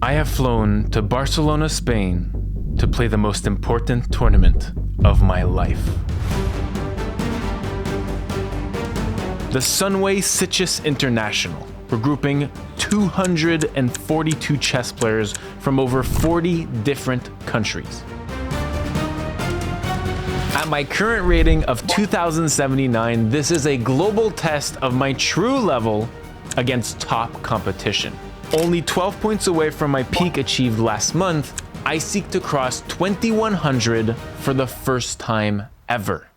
I have flown to Barcelona, Spain to play the most important tournament of my life. The Sunway Chess International, regrouping 242 chess players from over 40 different countries. At my current rating of 2079, this is a global test of my true level against top competition. Only 12 points away from my peak achieved last month, I seek to cross 2100 for the first time ever.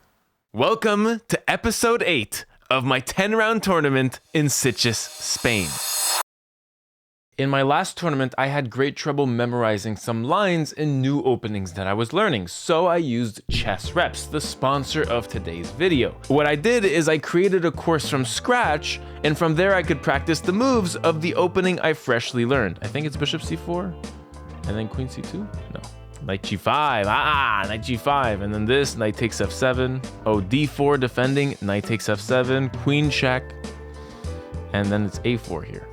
Welcome to episode 8 of my 10-round tournament in Sitges, Spain. In my last tournament, I had great trouble memorizing some lines in new openings that I was learning, so I used ChessReps, the sponsor of today's video. What I did is I created a course from scratch, and from there I could practice the moves of the opening I freshly learned. I think it's bishop c4, and then queen c2? No. Knight g5, knight g5, and then this, knight takes f7. Oh, d4 defending, knight takes f7, queen check, and then it's a4 here.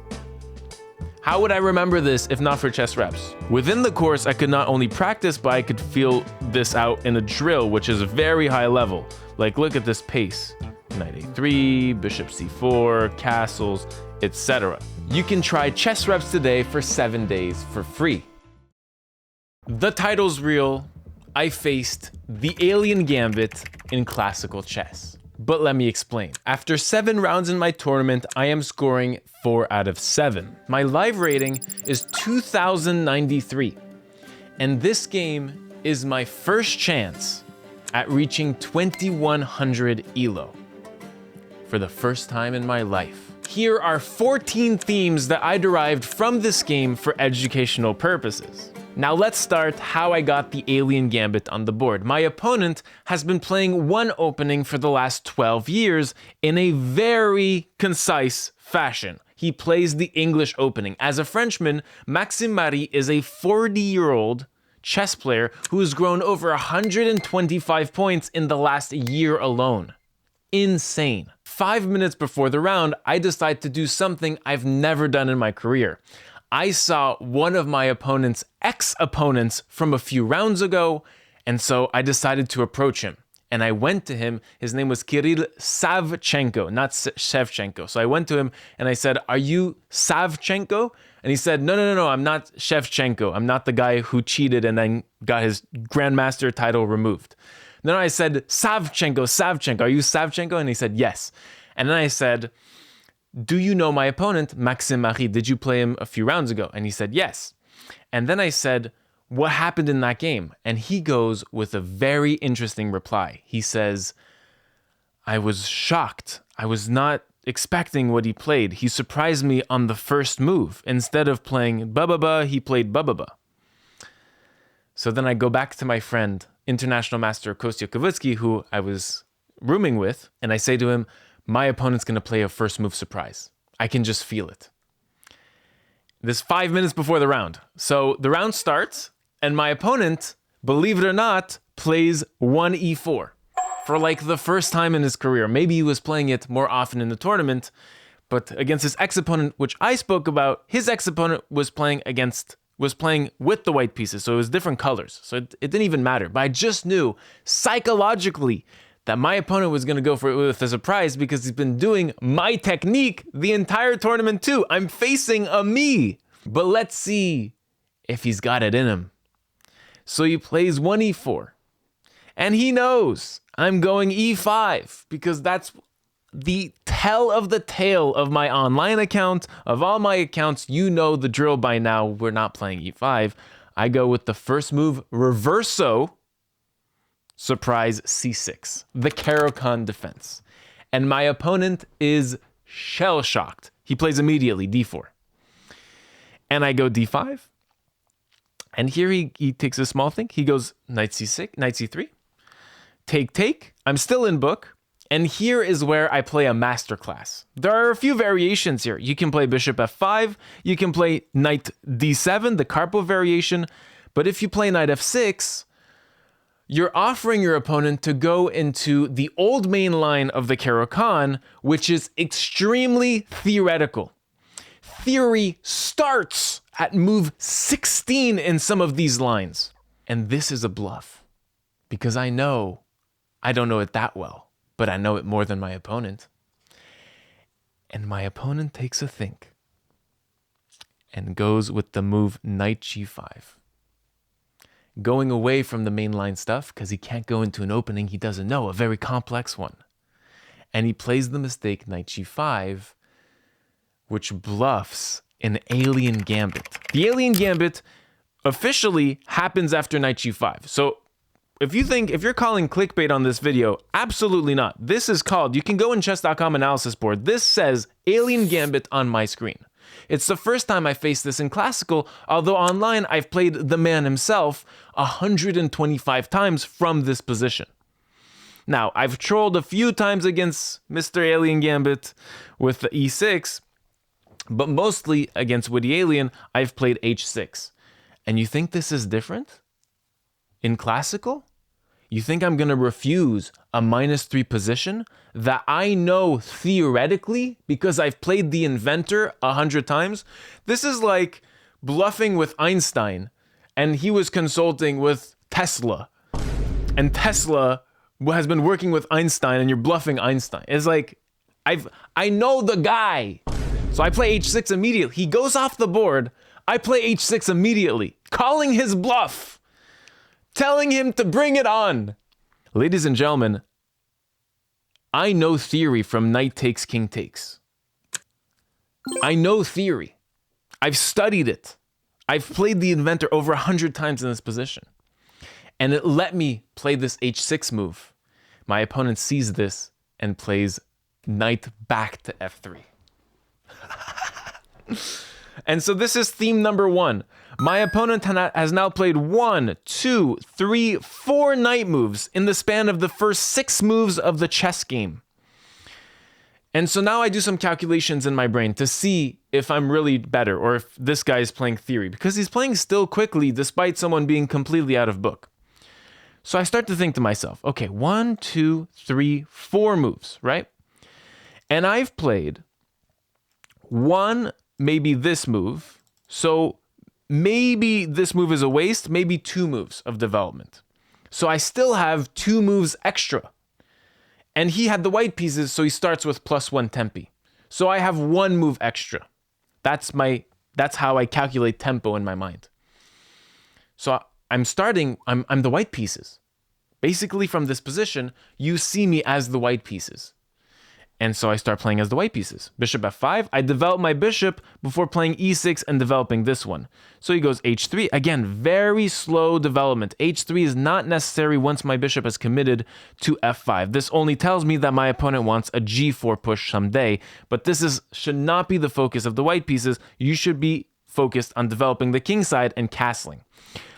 How would I remember this if not for ChessReps? Within the course, I could not only practice, but I could feel this out in a drill, which is a very high level. Like, look at this pace. Knight a3, bishop c4, castles, etc. You can try ChessReps today for 7 days for free. The title's real. I faced the Alien Gambit in classical chess. But let me explain. After 7 rounds in my tournament, I am scoring 4 out of 7. My live rating is 2093. And this game is my first chance at reaching 2100 ELO for the first time in my life. Here are 14 themes that I derived from this game for educational purposes. Now let's start how I got the Alien Gambit on the board. My opponent has been playing one opening for the last 12 years in a very concise fashion. He plays the English opening. As a Frenchman, Maxime Marie is a 40-year-old chess player who has grown over 125 points in the last year alone. Insane. 5 minutes before the round, I decide to do something I've never done in my career. I saw one of my opponent's ex-opponents from a few rounds ago, and so I decided to approach him. And I went to him, his name was Kirill Savchenko, not Shevchenko. So I went to him and I said, "Are you Savchenko?" And he said, No, I'm not Shevchenko. I'm not the guy who cheated and then got his grandmaster title removed. Then I said, Savchenko, are you Savchenko? And he said, yes. And then I said, "Do you know my opponent, Maxime Marie? Did you play him a few rounds ago?" And he said, yes. And then I said, "What happened in that game?" And he goes with a very interesting reply. He says, "I was shocked. I was not expecting what he played. He surprised me on the first move. Instead of playing ba-ba-ba, he played ba-ba-ba." So then I go back to my friend, international master Kostya Kavitsky, who I was rooming with, and I say to him, "My opponent's going to play a first move surprise. I can just feel it." This 5 minutes before the round. So the round starts, and my opponent, believe it or not, plays 1e4 for like the first time in his career. Maybe he was playing it more often in the tournament, but against his ex-opponent, which I spoke about, his ex-opponent was playing with the white pieces, so it was different colors. So it didn't even matter. But I just knew psychologically that my opponent was going to go for it with a surprise because he's been doing my technique the entire tournament too. I'm facing a me. But let's see if he's got it in him. So he plays 1e4. And he knows I'm going e5 because that's the tell of the tale of my online account. Of all my accounts, you know the drill by now. We're not playing e5. I go with the first move, reverso. Surprise c6, the Caro-Kann defense. And my opponent is shell-shocked. He plays immediately d4. And I go d5. And here he takes a small thing. He goes knight c6, knight c3. Take. I'm still in book. And here is where I play a masterclass. There are a few variations here. You can play bishop f5. You can play knight d7, the Karpov variation. But if you play knight f6, you're offering your opponent to go into the old main line of the Caro-Kann, which is extremely theoretical. Theory starts at move 16 in some of these lines. And this is a bluff, because I don't know it that well, but I know it more than my opponent. And my opponent takes a think and goes with the move knight g5. Going away from the mainline stuff because he can't go into an opening he doesn't know, a very complex one. And he plays the mistake knight g5, which bluffs an Alien Gambit. The Alien Gambit officially happens after knight g5. So if you're calling clickbait on this video, absolutely not. This is called, you can go in chess.com analysis board. This says Alien Gambit on my screen. It's the first time I faced this in classical, although online I've played the man himself 125 times from this position. Now, I've trolled a few times against Mr. Alien Gambit with the e6, but mostly against Witty Alien, I've played h6. And you think this is different? In classical? You think I'm going to refuse a -3 position that I know theoretically because I've played the inventor 100 times? This is like bluffing with Einstein, and he was consulting with Tesla. And Tesla has been working with Einstein, and you're bluffing Einstein. It's like, I know the guy. So I play h6 immediately. He goes off the board. I play h6 immediately, calling his bluff, telling him to bring it on. Ladies and gentlemen, I know theory from knight takes, king takes. I know theory. I've studied it. I've played the inventor over 100 times in this position. And it let me play this h6 move. My opponent sees this and plays knight back to f3. And so this is theme number 1. My opponent has now played 1, 2, 3, 4 knight moves in the span of the first 6 moves of the chess game. And so now I do some calculations in my brain to see if I'm really better or if this guy is playing theory, because he's playing still quickly despite someone being completely out of book. So I start to think to myself, okay, 1, 2, 3, 4 moves, right? And I've played 1, maybe this move. So maybe this move is a waste, maybe 2 moves of development. So I still have 2 moves extra. And he had the white pieces, so he starts with +1 tempi. So I have 1 move extra. That's how I calculate tempo in my mind. So I'm the white pieces. Basically from this position, you see me as the white pieces. And so I start playing as the white pieces. Bishop f5, I develop my bishop before playing e6 and developing this one. So he goes h3, again, very slow development. h3 is not necessary once my bishop is committed to f5. This only tells me that my opponent wants a g4 push someday, but this should not be the focus of the white pieces. You should be focused on developing the king side and castling.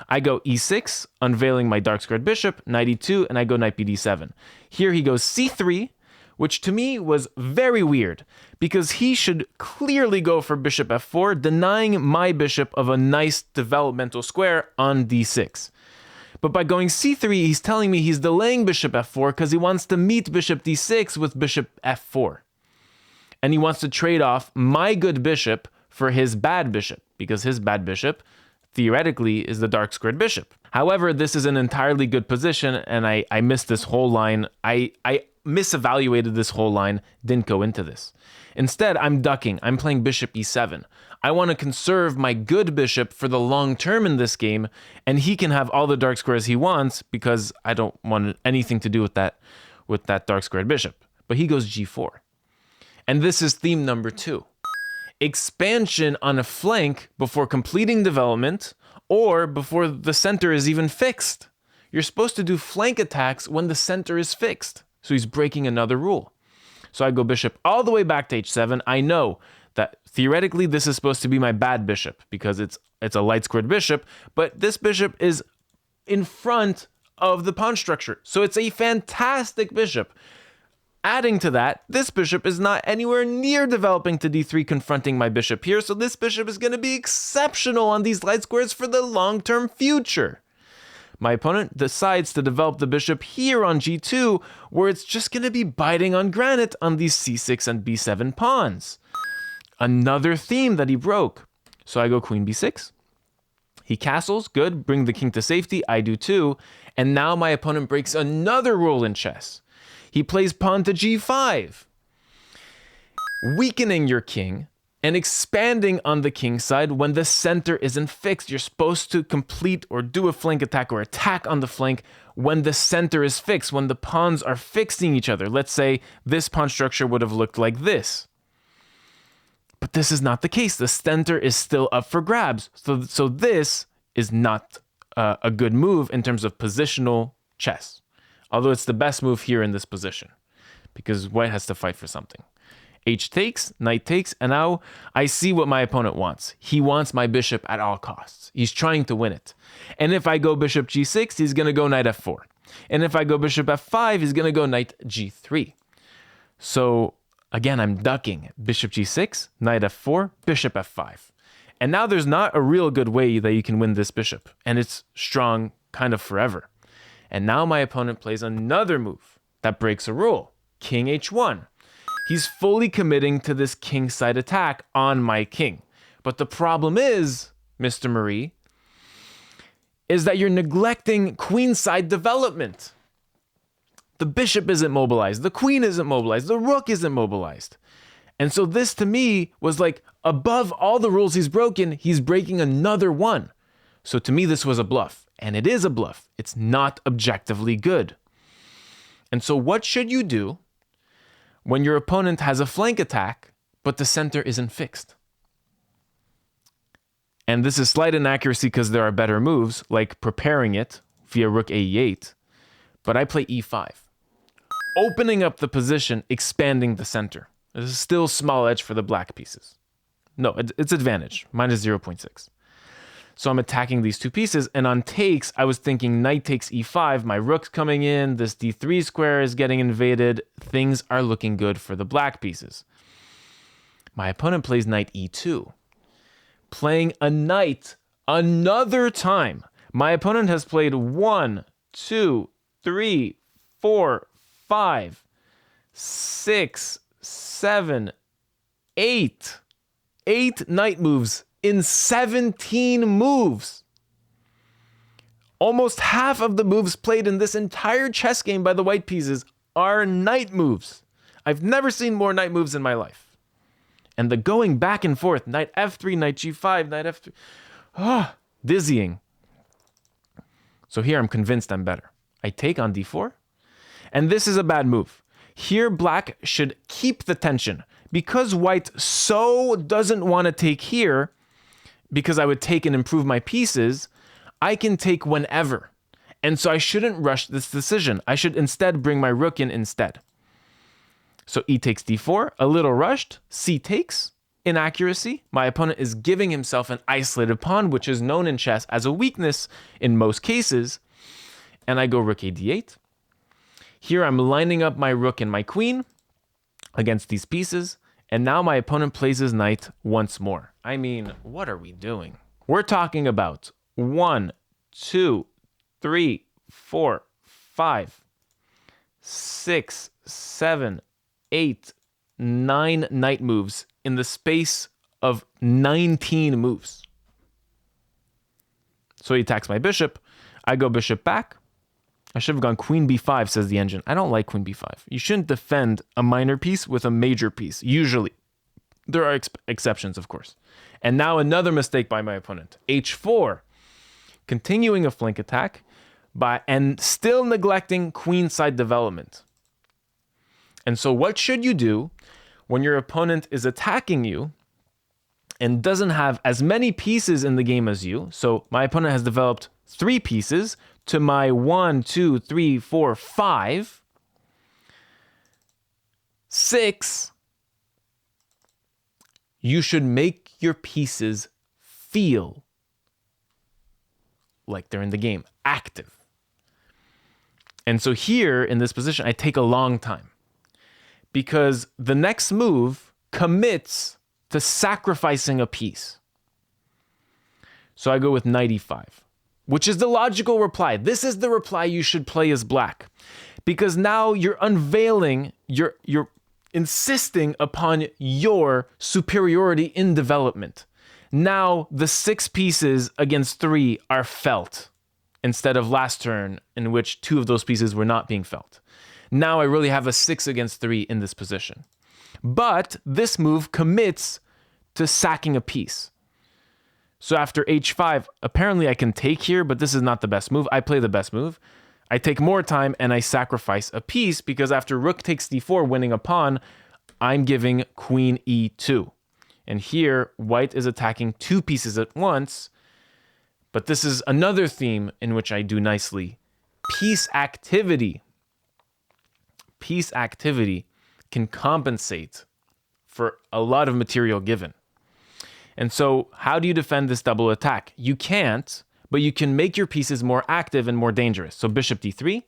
I go e6, unveiling my dark squared bishop, knight e2, and I go knight bd7. Here he goes c3, which to me was very weird, because he should clearly go for bishop f4, denying my bishop of a nice developmental square on d6. But by going c3, he's telling me he's delaying bishop f4 because he wants to meet bishop d6 with bishop f4. And he wants to trade off my good bishop for his bad bishop, because his bad bishop, theoretically, is the dark squared bishop. However, this is an entirely good position, and I missed this whole line. I misevaluated this whole line, didn't go into this. Instead, I'm ducking. I'm playing bishop e7. I want to conserve my good bishop for the long term in this game, and he can have all the dark squares he wants because I don't want anything to do with that dark squared bishop. But he goes g4. And this is theme number 2. Expansion on a flank before completing development or before the center is even fixed. You're supposed to do flank attacks when the center is fixed. So he's breaking another rule. So I go bishop all the way back to h7. I know that theoretically this is supposed to be my bad bishop because it's a light squared bishop, but this bishop is in front of the pawn structure. So it's a fantastic bishop. Adding to that, this bishop is not anywhere near developing to d3, confronting my bishop here, so this bishop is going to be exceptional on these light squares for the long-term future. My opponent decides to develop the bishop here on g2, where it's just going to be biting on granite on these c6 and b7 pawns. Another theme that he broke. So I go queen b6. He castles, good, bring the king to safety, I do too, and now my opponent breaks another rule in chess. He plays pawn to g5, weakening your king and expanding on the king side when the center isn't fixed. You're supposed to complete or do a flank attack or attack on the flank when the center is fixed, when the pawns are fixing each other. Let's say this pawn structure would have looked like this. But this is not the case. The center is still up for grabs. So this is not a good move in terms of positional chess. Although it's the best move here in this position, because white has to fight for something. H takes, knight takes, and now I see what my opponent wants. He wants my bishop at all costs. He's trying to win it. And if I go bishop g6, he's going to go knight f4. And if I go bishop f5, he's going to go knight g3. So again, I'm ducking bishop g6, knight f4, bishop f5. And now there's not a real good way that you can win this bishop. And it's strong kind of forever. And now my opponent plays another move that breaks a rule. King h1. He's fully committing to this king side attack on my king. But the problem is, Mr. Marie, is that you're neglecting queen side development. The bishop isn't mobilized, the queen isn't mobilized, the rook isn't mobilized. And so this to me was like, above all the rules he's broken, he's breaking another one. So to me, this was a bluff. And it is a bluff. It's not objectively good. And so what should you do when your opponent has a flank attack, but the center isn't fixed? And this is slight inaccuracy because there are better moves, like preparing it via rook a8. But I play e5, opening up the position, expanding the center. There's still small edge for the black pieces. No, it's advantage, minus 0.6. So I'm attacking these two pieces, and on takes, I was thinking knight takes e5, my rook's coming in, this d3 square is getting invaded, things are looking good for the black pieces. My opponent plays knight e2, playing a knight another time. My opponent has played 1, 2, 3, 4, 5, 6, 7, 8. 8 knight moves in 17 moves. Almost half of the moves played in this entire chess game by the white pieces are knight moves. I've never seen more knight moves in my life. And the going back and forth, knight f3, knight g5, knight f3, dizzying. So here I'm convinced I'm better. I take on d4, and this is a bad move. Here black should keep the tension. Because white so doesn't want to take here, because I would take and improve my pieces, I can take whenever. And so I shouldn't rush this decision. I should instead bring my rook in instead. So e takes d4, a little rushed. C takes, inaccuracy. My opponent is giving himself an isolated pawn, which is known in chess as a weakness in most cases. And I go rook a d8. Here I'm lining up my rook and my queen against these pieces. And now my opponent plays his knight once more. I mean, what are we doing? We're talking about 1, 2, 3, 4, 5, 6, 7, 8, 9 knight moves in the space of 19 moves. So he attacks my bishop. I go bishop back. I should have gone queen b5, says the engine. I don't like queen b5. You shouldn't defend a minor piece with a major piece, usually. There are exceptions, of course. And now another mistake by my opponent. h4, continuing a flank attack, and still neglecting queenside development. And so what should you do when your opponent is attacking you and doesn't have as many pieces in the game as you? So my opponent has developed 3 pieces to my 1, 2, 3, 4, 5, 6. You should make your pieces feel like they're in the game, active. And so here in this position, I take a long time because the next move commits to sacrificing a piece. So I go with knight e5. Which is the logical reply. This is the reply you should play as black. Because now you're unveiling, you're insisting upon your superiority in development. Now the 6 pieces against 3 are felt instead of last turn in which 2 of those pieces were not being felt. Now I really have a 6 against 3 in this position. But this move commits to sacking a piece. So after h5, apparently I can take here, but this is not the best move. I play the best move. I take more time and I sacrifice a piece because after rook takes d4, winning a pawn, I'm giving queen e2. And here, white is attacking 2 pieces at once, but this is another theme in which I do nicely. Piece activity. Piece activity can compensate for a lot of material given. And so how do you defend this double attack? You can't, but you can make your pieces more active and more dangerous. So bishop d3,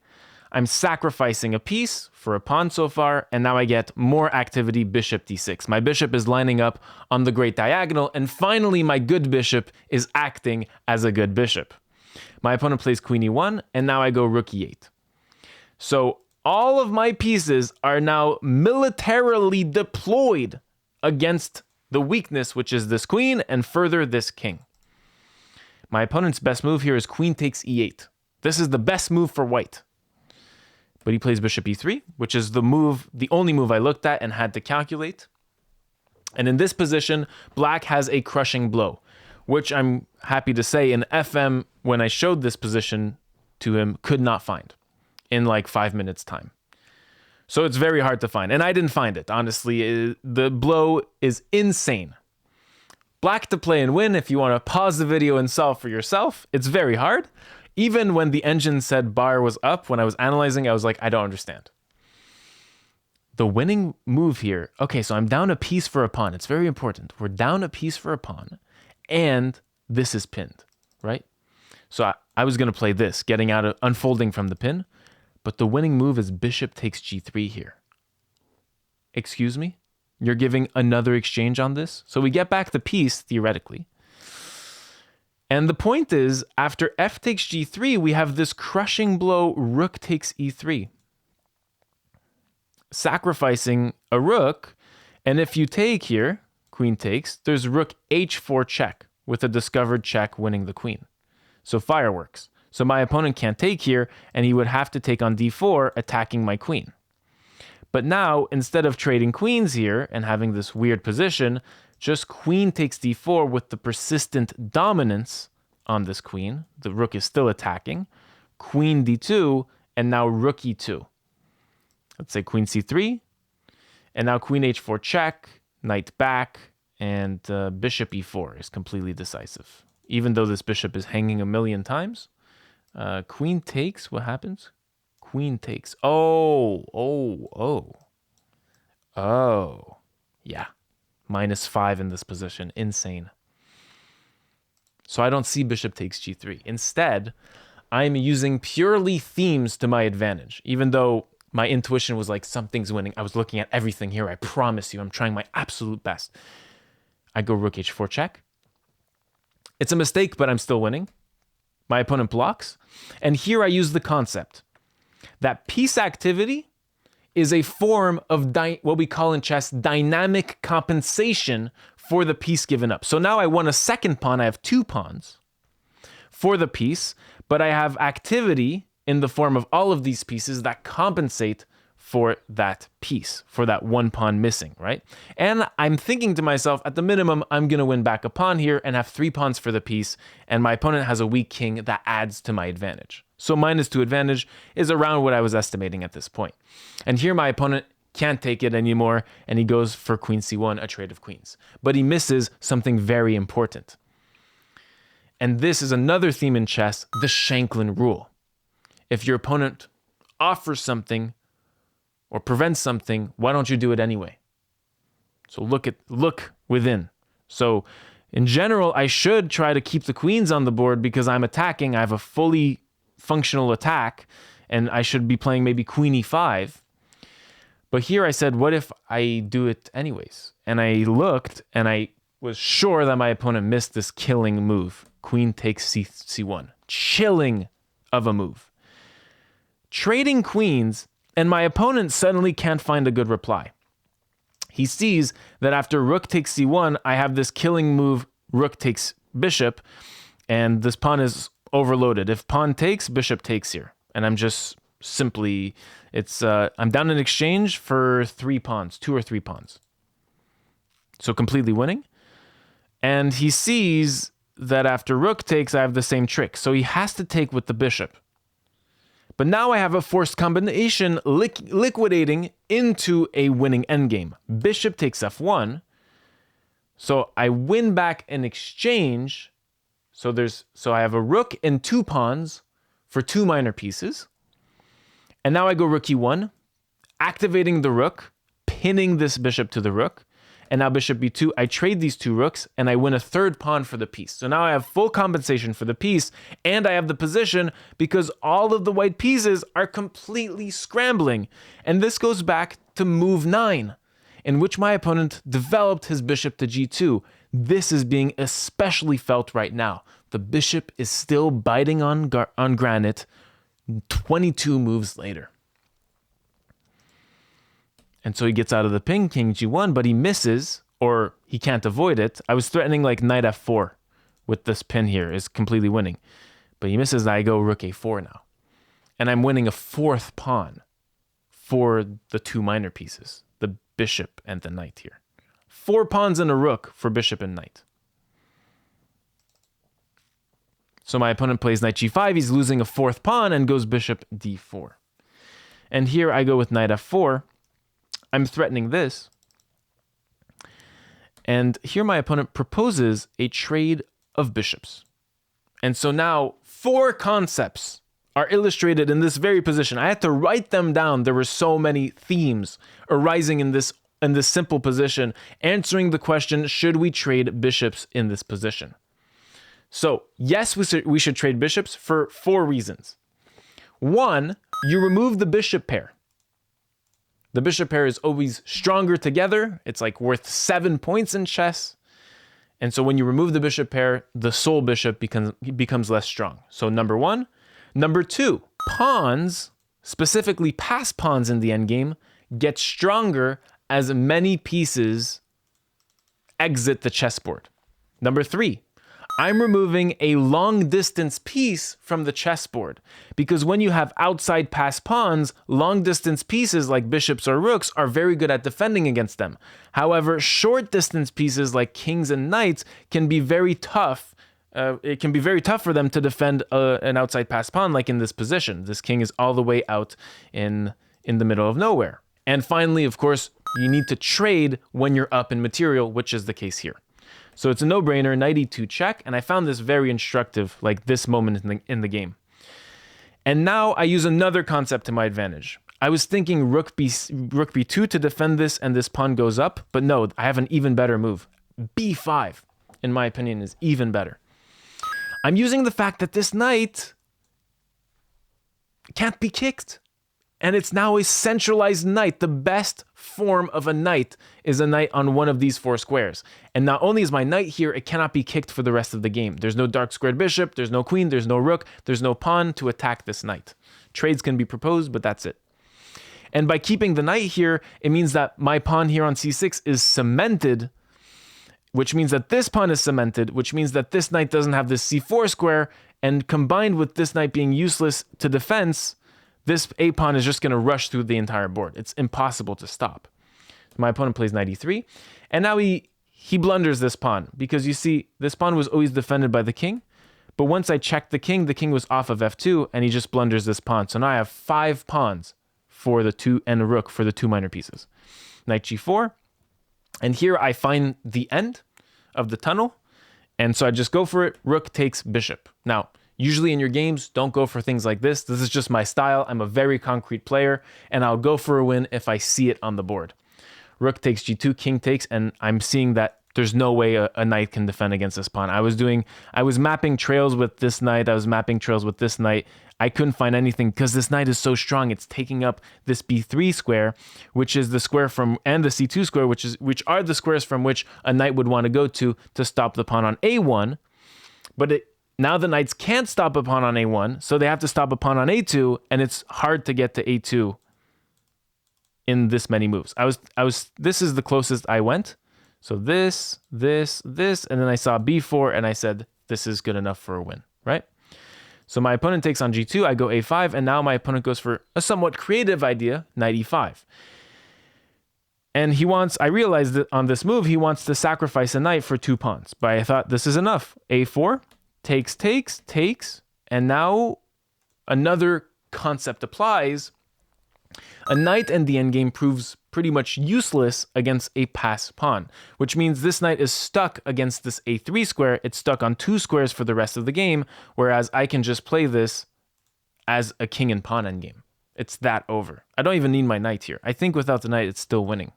I'm sacrificing a piece for a pawn so far, and now I get more activity, bishop d6. My bishop is lining up on the great diagonal, and finally my good bishop is acting as a good bishop. My opponent plays queen e1, and now I go rook e8. So all of my pieces are now militarily deployed against the weakness, which is this queen, and further this king. My opponent's best move here is queen takes e8. This is the best move for white. But he plays bishop e3, which is the only move I looked at and had to calculate. And in this position, black has a crushing blow, which I'm happy to say in FM, when I showed this position to him, could not find in like 5 minutes time. So it's very hard to find. And I didn't find it, honestly. The blow is insane. Black to play and win, if you want to pause the video and solve for yourself, it's very hard. Even when the engine said bar was up, when I was analyzing, I was like, I don't understand. The winning move here, okay, so I'm down a piece for a pawn. It's very important. We're down a piece for a pawn, and this is pinned, right? So I was going to play this, getting out of unfolding from the pin, but the winning move is bishop takes g3 here. Excuse me? You're giving another exchange on this? So we get back the piece, theoretically. And the point is, after f takes g3, we have this crushing blow, rook takes e3. Sacrificing a rook, and if you take here, queen takes, there's rook h4 check, with a discovered check winning the queen. So fireworks. So my opponent can't take here, and he would have to take on d4, attacking my queen. But now, instead of trading queens here and having this weird position, just queen takes d4 with the persistent dominance on this queen. The rook is still attacking. Queen d2, and now rook e2. Let's say queen c3, and now queen h4 check, knight back, and bishop e4 is completely decisive. Even though this bishop is hanging a million times. Queen takes, what happens? Queen takes. Oh. Yeah. -5 in this position. Insane. So I don't see bishop takes g3. Instead, I'm using purely themes to my advantage. Even though my intuition was like, something's winning. I was looking at everything here. I promise you, I'm trying my absolute best. I go rook h4 check. It's a mistake, but I'm still winning. My opponent blocks. And here I use the concept that piece activity is a form of what we call in chess dynamic compensation for the piece given up. So now I won a second pawn. I have 2 pawns for the piece, but I have activity in the form of all of these pieces that compensate for that piece, for that 1 pawn missing, right? And I'm thinking to myself, at the minimum, I'm going to win back a pawn here and have 3 pawns for the piece, and my opponent has a weak king that adds to my advantage. So -2 advantage is around what I was estimating at this point. And here my opponent can't take it anymore, and he goes for queen c1, a trade of queens. But he misses something very important. And this is another theme in chess, the Shanklin rule. If your opponent offers something or prevents something, why don't you do it anyway? So look within. So in general, I should try to keep the queens on the board because I'm attacking. I have a fully functional attack, and I should be playing maybe queen e5. But here I said, what if I do it anyways? And I looked, and I was sure that my opponent missed this killing move. Queen takes c1. Chilling of a move. Trading queens, and my opponent suddenly can't find a good reply. He sees that after rook takes c1, I have this killing move, rook takes bishop, and this pawn is overloaded. If pawn takes, bishop takes here. And I'm just simply, I'm down in exchange for 3 pawns, 2 or 3 pawns. So completely winning. And he sees that after rook takes, I have the same trick. So he has to take with the bishop. But now I have a forced combination liquidating into a winning endgame. Bishop takes f1. So I win back in exchange. So I have a rook and 2 pawns for 2 minor pieces. And now I go rook e1, activating the rook, pinning this bishop to the rook. And now bishop b2, I trade these 2 rooks, and I win a 3rd pawn for the piece. So now I have full compensation for the piece, and I have the position because all of the white pieces are completely scrambling. And this goes back to move 9, in which my opponent developed his bishop to g2. This is being especially felt right now. The bishop is still biting on granite 22 moves later. And so he gets out of the pin, king g1, but he misses, or he can't avoid it. I was threatening like knight f4 with this pin here, is completely winning. But he misses, and I go rook a4 now. And I'm winning a 4th pawn for the 2 minor pieces, the bishop and the knight here. 4 pawns and a rook for bishop and knight. So my opponent plays knight g5, he's losing a 4th pawn and goes bishop d4. And here I go with knight f4. I'm threatening this. And here my opponent proposes a trade of bishops. And so now 4 concepts are illustrated in this very position. I had to write them down. There were so many themes arising in this simple position, answering the question, should we trade bishops in this position? So yes, we should trade bishops for 4 reasons. 1, you remove the bishop pair. The bishop pair is always stronger together. It's like worth 7 points in chess. And so when you remove the bishop pair, the sole bishop becomes less strong. So number 1. Number 2, pawns, specifically pass pawns in the endgame, get stronger as many pieces exit the chessboard. Number 3, I'm removing a long distance piece from the chessboard, because when you have outside pass pawns, long distance pieces like bishops or rooks are very good at defending against them. However, short distance pieces like kings and knights can be very tough. It can be very tough for them to defend an outside pass pawn, like in this position. This king is all the way out in the middle of nowhere. And finally, of course, you need to trade when you're up in material, which is the case here. So it's a no-brainer, knight e2 check, and I found this very instructive, like this moment in the game. And now I use another concept to my advantage. I was thinking rook b2 to defend this, and this pawn goes up, but no, I have an even better move. b5, in my opinion, is even better. I'm using the fact that this knight can't be kicked. And it's now a centralized knight. The best form of a knight is a knight on one of these 4 squares. And not only is my knight here, it cannot be kicked for the rest of the game. There's no dark squared bishop, there's no queen, there's no rook, there's no pawn to attack this knight. Trades can be proposed, but that's it. And by keeping the knight here, it means that my pawn here on c6 is cemented, which means that this pawn is cemented, which means that this knight doesn't have this c4 square, and combined with this knight being useless to defense, this a pawn is just going to rush through the entire board. It's impossible to stop. My opponent plays knight e3, and now he blunders this pawn, because you see, this pawn was always defended by the king, but once I checked the king was off of f2, and he just blunders this pawn. So now I have 5 pawns for the 2 and a rook for the 2 minor pieces. Knight g4, and here I find the end of the tunnel, and so I just go for it. Rook takes bishop. Now, usually in your games, don't go for things like this. This is just my style. I'm a very concrete player, and I'll go for a win if I see it on the board. Rook takes g2, king takes, and I'm seeing that there's no way a knight can defend against this pawn. I was mapping trails with this knight. I was mapping trails with this knight. I couldn't find anything because this knight is so strong. It's taking up this b3 square, which is the square from, and the c2 square, which are the squares from which a knight would want to go to stop the pawn on a1. But now the knights can't stop a pawn on a1, so they have to stop a pawn on a2, and it's hard to get to a2 in this many moves. This is the closest I went. So this, this, this, and then I saw b4 and I said, this is good enough for a win, right? So my opponent takes on g2, I go a5, and now my opponent goes for a somewhat creative idea, knight e5. And I realized that on this move, he wants to sacrifice a knight for 2 pawns. But I thought this is enough. a4, takes, takes, takes, and now another concept applies. A knight in the endgame proves pretty much useless against a pass pawn, which means this knight is stuck against this a3 square. It's stuck on 2 squares for the rest of the game, whereas I can just play this as a king and pawn endgame. It's that over. I don't even need my knight here. I think without the knight, it's still winning.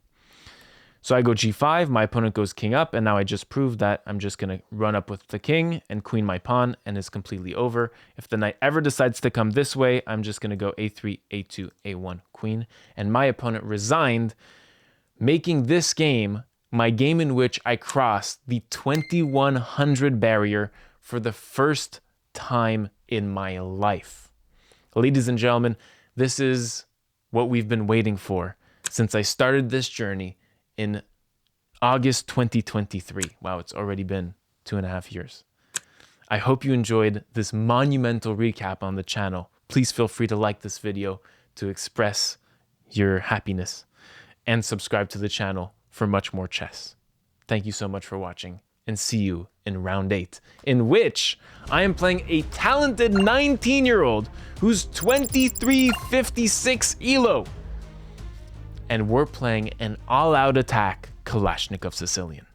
So I go g5, my opponent goes king up, and now I just proved that I'm just going to run up with the king and queen my pawn, and it's completely over. If the knight ever decides to come this way, I'm just going to go a3, a2, a1, queen. And my opponent resigned, making this game my game in which I crossed the 2100 barrier for the first time in my life. Ladies and gentlemen, this is what we've been waiting for since I started this journey in August 2023. Wow, it's already been 2.5 years. I hope you enjoyed this monumental recap on the channel. Please feel free to like this video to express your happiness and subscribe to the channel for much more chess. Thank you so much for watching, and see you in round 8, in which I am playing a talented 19-year-old who's 2356 elo. And we're playing an all-out attack Kalashnikov Sicilian.